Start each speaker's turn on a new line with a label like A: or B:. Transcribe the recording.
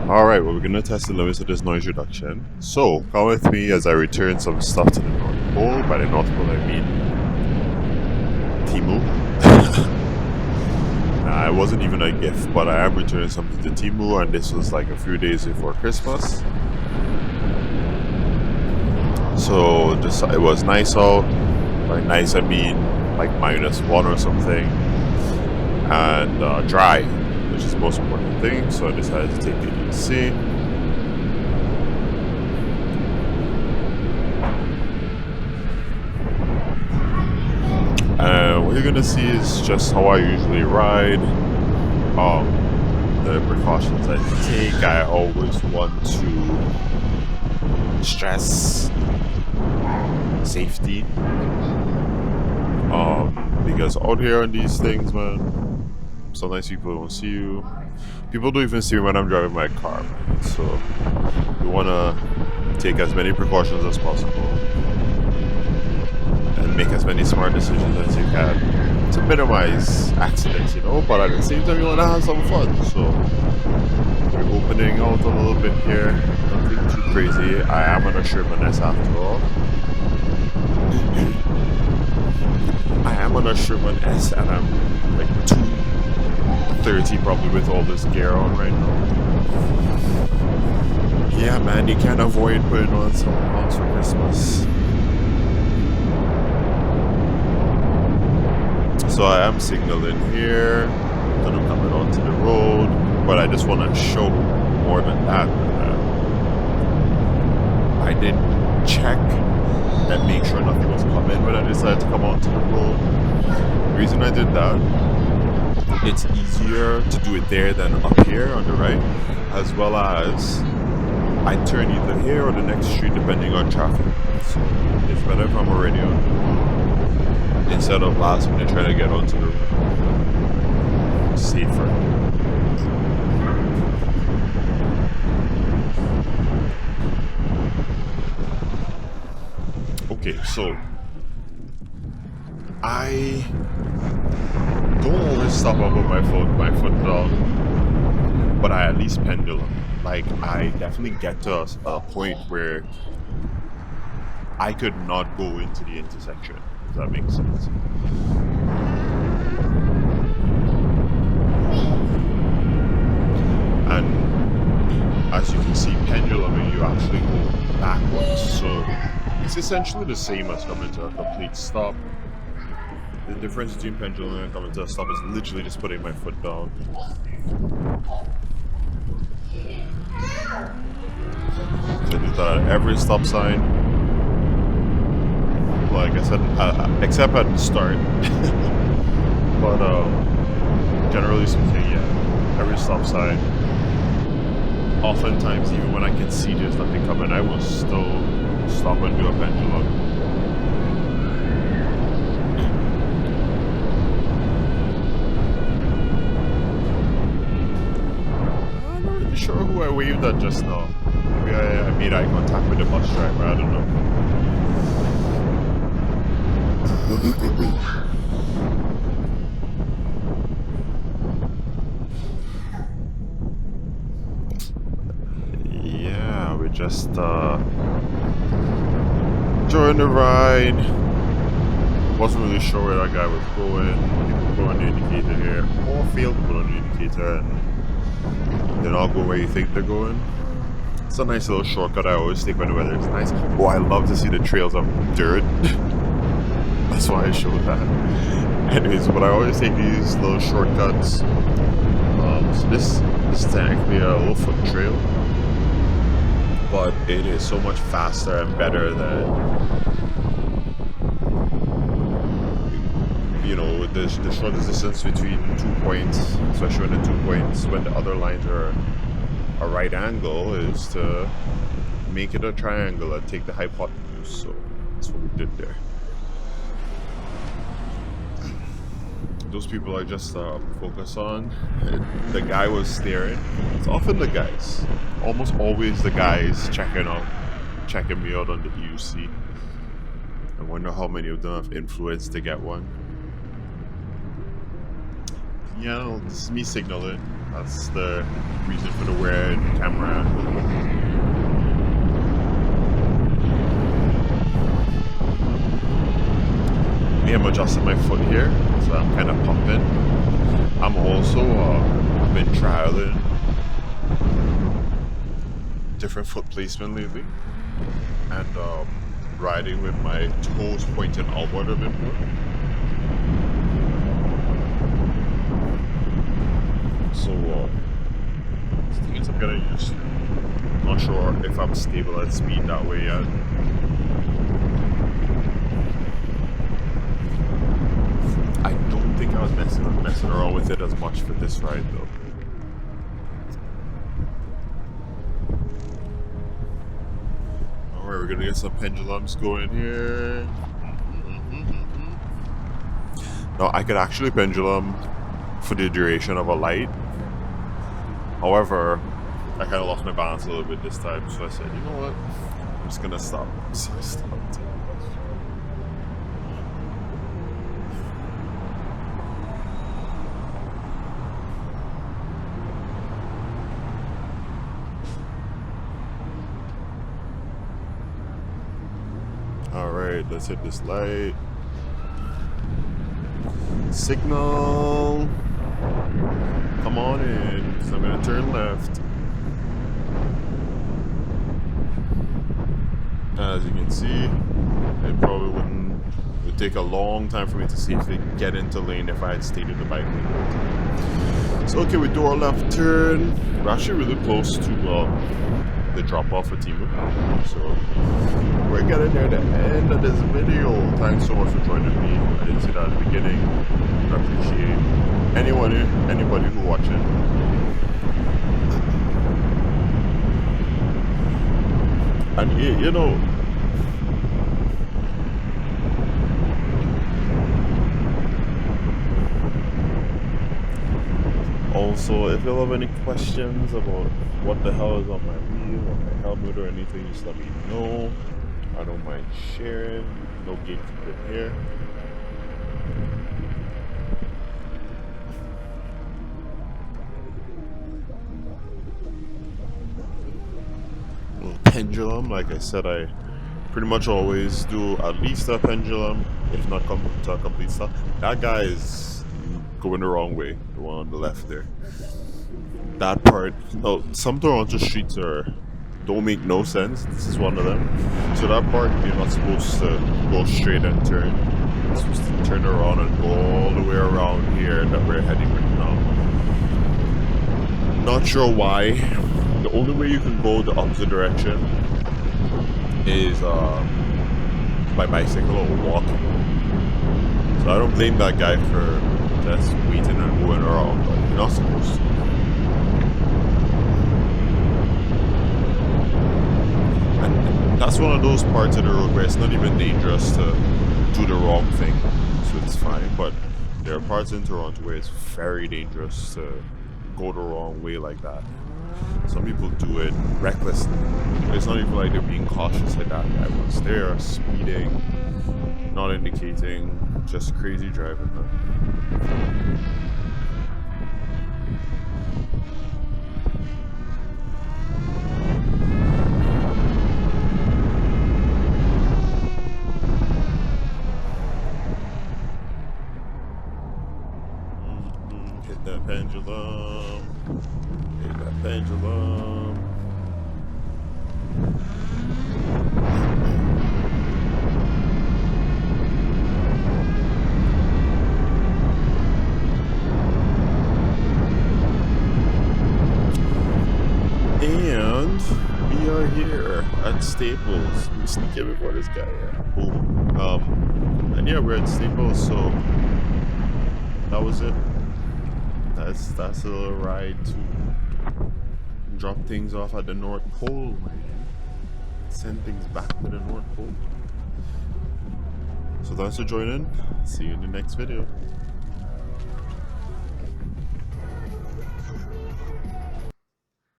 A: Alright, well, we're gonna test the limits of this noise reduction. So, come with me as I return some stuff to the North Pole. By the North Pole, I mean Temu. Nah, it wasn't even a gift, but I am returning something to Temu, and this was like a few days before Christmas. So, it was nice out. By nice, I mean like -1 or something. And dry, which is the most important thing. So I decided to take the AC. And what you're gonna see is just how I usually ride. The precautions I take. I always want to stress safety. Because out here on these things, man, sometimes people don't see you. People don't even see me when I'm driving my car, man. So you wanna take as many precautions as possible and make as many smart decisions as you can to minimize accidents, but at the same time you wanna have some fun. So we're opening out a little bit here, nothing too crazy. I am on a Sherman S after all. I am on a Sherman S and I'm like 230 probably with all this gear on right now. Yeah, man, you can't avoid putting on some pounds for Christmas. So I am signaling here, gonna come it onto the road, but I just want to show more than that. I did check and make sure nothing was coming when I decided to come onto the road. The reason I did that, it's easier to do it there than up here on the right, as well as I turn either here or the next street depending on traffic. So it's better if I'm already on the road instead of last minute trying to get onto the road. Safer. Okay, so I don't always stop up with my foot down, but I at least pendulum. Like, I definitely get to a point where I could not go into the intersection, if that makes sense. And as you can see, penduluming, you actually go backwards. So it's essentially the same as coming to a complete stop. The difference between pendulum and coming to a stop is literally just putting my foot down. So do that at every stop sign. Like I said, except at the start. But generally speaking, yeah, every stop sign. Oftentimes, even when I can see there's nothing coming, I will still stop and do a pendulum. I'm not really sure who I waved at just now. Maybe I made eye contact with the bus driver, I don't know. Yeah, we just enjoying the ride. Wasn't really sure where that guy was going. People go on the indicator here, or fail to go on the indicator, and then I'll go where you think they're going. It's a nice little shortcut I always take when the weather is nice. Oh, I love to see the trails of dirt. That's why I showed that. Anyways, but I always take these little shortcuts. So this is technically a little foot trail, but it is so much faster and better than, the shortest distance between 2 points, especially when the 2 points, when the other lines are a right angle, is to make it a triangle and take the hypotenuse. So that's what we did there. Those people I just focus on. The guy was staring. It's often the guys. Almost always the guys checking me out on the EUC. I wonder how many of them have influence to get one. Yeah, this is me signaling. That's the reason for the weird camera camera. I'm adjusting my foot here, so I'm kind of pumping. I'm also been trialing different foot placement lately, and riding with my toes pointed outward a bit more. So things I'm gonna use. Not sure if I'm stable at speed that way yet. I don't think I was messing around with it as much for this ride though. Alright, we're gonna get some pendulums going here. Now I could actually pendulum for the duration of a light. However, I kind of lost my balance a little bit this time, so I said, you know what? I'm just gonna stop. So I stopped. Alright, let's hit this light. Signal. Come on in, because I'm gonna turn left. As you can see, it probably would take a long time for me to safely get into lane if I had stayed in the bike lane. So okay, we do our left turn. We're actually really close to the drop off for Temu. So we're getting near the end of this video. Thanks so much for joining me. I didn't see that at the beginning. I appreciate anybody who watching. And you know, also if you have any questions about what the hell is on my wheel or my helmet or anything, just let me know. I don't mind sharing. No gatekeeping here. Pendulum, like I said, I pretty much always do at least a pendulum, if not come to a complete stop. That guy is going the wrong way, the one on the left there. That part, no, some Toronto streets don't make no sense. This is one of them. So that part, you're not supposed to go straight and turn. You're supposed to turn around and go all the way around here that we're heading right now. Not sure why. The only way you can go the opposite direction is by bicycle or walking. So I don't blame that guy for just waiting and going around, but you're not supposed to. And that's one of those parts of the road where it's not even dangerous to do the wrong thing, so it's fine. But there are parts in Toronto where it's very dangerous to go the wrong way like that. Some people do it recklessly. It's not even like they're being cautious like that. They are speeding, not indicating, just crazy driving. Hit that pendulum. Hit that pendulum. And we are here at Staples. Let me sneak in before this guy. Boom. And yeah, we're at Staples, so that was it. That's a little ride to drop things off at the North Pole, man. Send things back to the North Pole. So thanks for joining. See you in the next video.